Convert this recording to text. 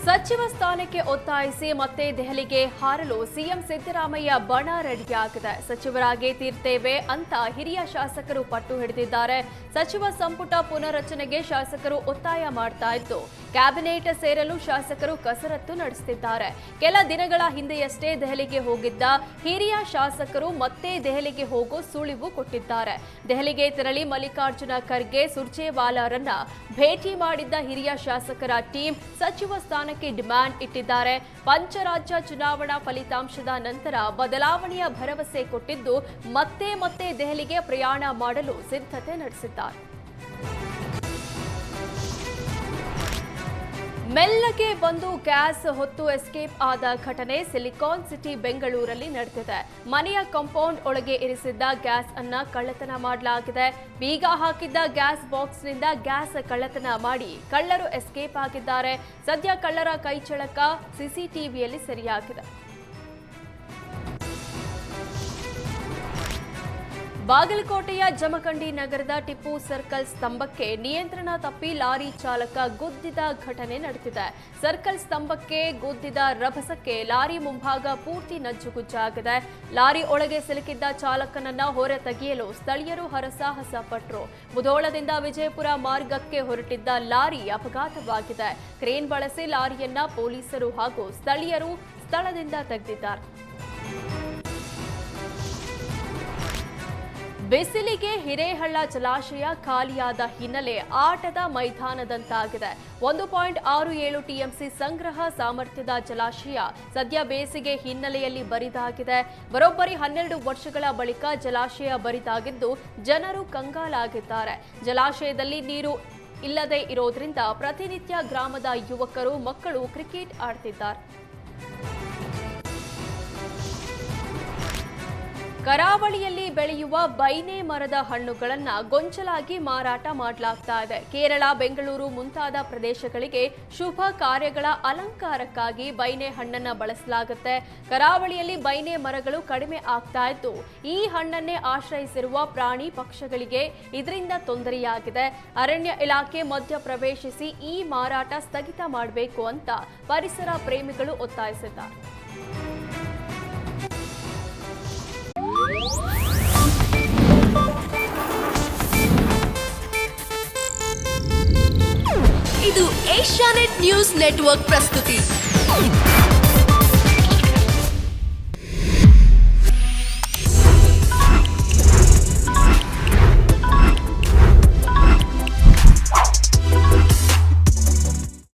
ಸಚಿವ ಸ್ಥಾನಕ್ಕೆ ಒತ್ತಾಯಿಸಿ ಮತ್ತೆ ದೆಹಲಿಗೆ ಹಾರಲು ಸಿಎಂ ಸಿದ್ದರಾಮಯ್ಯ ಬಣ ರೆಡಿಯಾಗಿದೆ. ಸಚಿವರಾಗಿ ತೀರ್ತೇವೆ ಅಂತ ಹಿರಿಯ ಶಾಸಕರು ಪಟ್ಟು ಹಿಡಿದಿದ್ದಾರೆ. ಸಚಿವ ಸಂಪುಟ ಪುನರಚನೆಗೆ ಶಾಸಕರು ಒತ್ತಾಯ ಮಾಡ್ತಾ ಇದ್ದು, ಕ್ಯಾಬಿನೆಟ್ ಸೇರಲು ಶಾಸಕರು ಕಸರತ್ತು ನಡೆಸುತ್ತಿದ್ದಾರೆ. ಕೆಲ ದಿನಗಳ ಹಿಂದೆಯಷ್ಟೇ ದೆಹಲಿಗೆ ಹೋಗಿದ್ದ ಹಿರಿಯ ಶಾಸಕರು ಮತ್ತೆ ದೆಹಲಿಗೆ ಹೋಗೋ ಸುಳಿವು ಕೊಟ್ಟಿದ್ದಾರೆ. ದೆಹಲಿಗೆ ತೆರಳಿ ಮಲ್ಲಿಕಾರ್ಜುನ ಖರ್ಗೆ, ಸುರ್ಜೇವಾಲಾರನ್ನ ಭೇಟಿ ಮಾಡಿದ್ದ ಹಿರಿಯ ಶಾಸಕರ ಟೀಮ್ ಸಚಿವ ಸ್ಥಾನಕ್ಕೆ ಡಿಮ್ಯಾಂಡ್ ಇಟ್ಟಿದ್ದಾರೆ. ಪಂಚರಾಜ್ಯ ಚುನಾವಣಾ ಫಲಿತಾಂಶದ ನಂತರ ಬದಲಾವಣೆಯ ಭರವಸೆ ಕೊಟ್ಟಿದ್ದು, ಮತ್ತೆ ದೆಹಲಿಗೆ ಪ್ರಯಾಣ ಮಾಡಲು ಸಿದ್ಧತೆ ನಡೆಸಿದ್ದಾರೆ. ಮೆಲ್ಲಗೆ ಬಂದು ಗ್ಯಾಸ್ ಹೊತ್ತು ಎಸ್ಕೇಪ್ ಆದ ಘಟನೆ ಸಿಲಿಕಾನ್ ಸಿಟಿ ಬೆಂಗಳೂರಲ್ಲಿ ನಡೆದಿದೆ. ಮನೆಯ ಕಾಂಪೌಂಡ್ ಒಳಗೆ ಇರಿಸಿದ್ದ ಗ್ಯಾಸ್ ಅನ್ನ ಕಳ್ಳತನ ಮಾಡಲಾಗಿದೆ. ಬೀಗ ಹಾಕಿದ್ದ ಗ್ಯಾಸ್ ಬಾಕ್ಸ್ನಿಂದ ಗ್ಯಾಸ್ ಕಳ್ಳತನ ಮಾಡಿ ಕಳ್ಳರು ಎಸ್ಕೇಪ್ ಆಗಿದ್ದಾರೆ. ಸದ್ಯ ಕಳ್ಳರ ಕೈಚಳಕ ಸಿಸಿಟಿವಿಯಲ್ಲಿ ಸೆರೆಯಾಗಿದೆ. ಬಾಗಲಕೋಟೆಯ ಜಮಖಂಡಿ ನಗರದ ಟಿಪ್ಪು ಸರ್ಕಲ್ ಸ್ತಂಭಕ್ಕೆ ನಿಯಂತ್ರಣ ತಪ್ಪಿ ಲಾರಿ ಚಾಲಕ ಗುದ್ದಿದ ಘಟನೆ ನಡೆದಿದೆ. ಸರ್ಕಲ್ ಸ್ತಂಭಕ್ಕೆ ಗುದ್ದಿದ ರಭಸಕ್ಕೆ ಲಾರಿ ಮುಂಭಾಗ ಪೂರ್ತಿ ನಜ್ಜುಗುಜ್ಜಾಗಿದೆ. ಲಾರಿ ಒಳಗೆ ಸಿಲುಕಿದ್ದ ಚಾಲಕನನ್ನ ಹೊರ ತೆಗೆಯಲು ಸ್ಥಳೀಯರು ಹರಸಾಹಸ ಪಟ್ಟರು. ಮುಧೋಳದಿಂದ ವಿಜಯಪುರ ಮಾರ್ಗಕ್ಕೆ ಹೊರಟಿದ್ದ ಲಾರಿ ಅಪಘಾತವಾಗಿದೆ. ಕ್ರೇನ್ ಬಳಸಿ ಲಾರಿಯನ್ನ ಪೊಲೀಸರು ಹಾಗೂ ಸ್ಥಳೀಯರು ಸ್ಥಳದಿಂದ ತೆಗೆದಿದ್ದಾರೆ. ಬಿಸಿಲಿಗೆ ಹಿರೇಹಳ್ಳ ಜಲಾಶಯ ಖಾಲಿಯಾದ ಹಿನ್ನೆಲೆ ಆಟದ ಮೈದಾನದಂತಾಗಿದೆ. 1.67 ಟಿಎಂಸಿ ಸಂಗ್ರಹ ಸಾಮರ್ಥ್ಯದ ಜಲಾಶಯ ಸದ್ಯ ಬೇಸಿಗೆ ಹಿನ್ನೆಲೆಯಲ್ಲಿ ಬರಿದಾಗಿದೆ. ಬರೋಬ್ಬರಿ 12 ವರ್ಷಗಳ ಬಳಿಕ ಜಲಾಶಯ ಬರಿದಾಗಿದ್ದು ಜನರು ಕಂಗಾಲಾಗಿದ್ದಾರೆ. ಜಲಾಶಯದಲ್ಲಿ ನೀರು ಇಲ್ಲದೆ ಇರೋದ್ರಿಂದ ಪ್ರತಿನಿತ್ಯ ಗ್ರಾಮದ ಯುವಕರು ಮಕ್ಕಳು ಕ್ರಿಕೆಟ್ ಆಡ್ತಿದ್ದಾರೆ. ಕರಾವಳಿಯಲ್ಲಿ ಬೆಳೆಯುವ ಬೈನೆ ಮರದ ಹಣ್ಣುಗಳನ್ನು ಗೊಂಚಲಾಗಿ ಮಾರಾಟ ಮಾಡಲಾಗ್ತಾ ಇದೆ. ಕೇರಳ, ಬೆಂಗಳೂರು ಮುಂತಾದ ಪ್ರದೇಶಗಳಿಗೆ ಶುಭ ಕಾರ್ಯಗಳ ಅಲಂಕಾರಕ್ಕಾಗಿ ಬೈನೆ ಹಣ್ಣನ್ನು ಬಳಸಲಾಗುತ್ತೆ. ಕರಾವಳಿಯಲ್ಲಿ ಬೈನೆ ಮರಗಳು ಕಡಿಮೆ ಆಗ್ತಾ ಇದ್ದು, ಈ ಹಣ್ಣನ್ನೇ ಆಶ್ರಯಿಸಿರುವ ಪ್ರಾಣಿ ಪಕ್ಷಿಗಳಿಗೆ ಇದರಿಂದ ತೊಂದರೆಯಾಗಿದೆ. ಅರಣ್ಯ ಇಲಾಖೆ ಮಧ್ಯ ಪ್ರವೇಶಿಸಿ ಈ ಮಾರಾಟ ಸ್ಥಗಿತ ಮಾಡಬೇಕು ಅಂತ ಪರಿಸರ ಪ್ರೇಮಿಗಳು ಒತ್ತಾಯಿಸಿದ್ದಾರೆ. ಇದು ಏಷ್ಯಾನೆಟ್ ನ್ಯೂಸ್ ನೆಟ್ವರ್ಕ್ ಪ್ರಸ್ತುತಿ.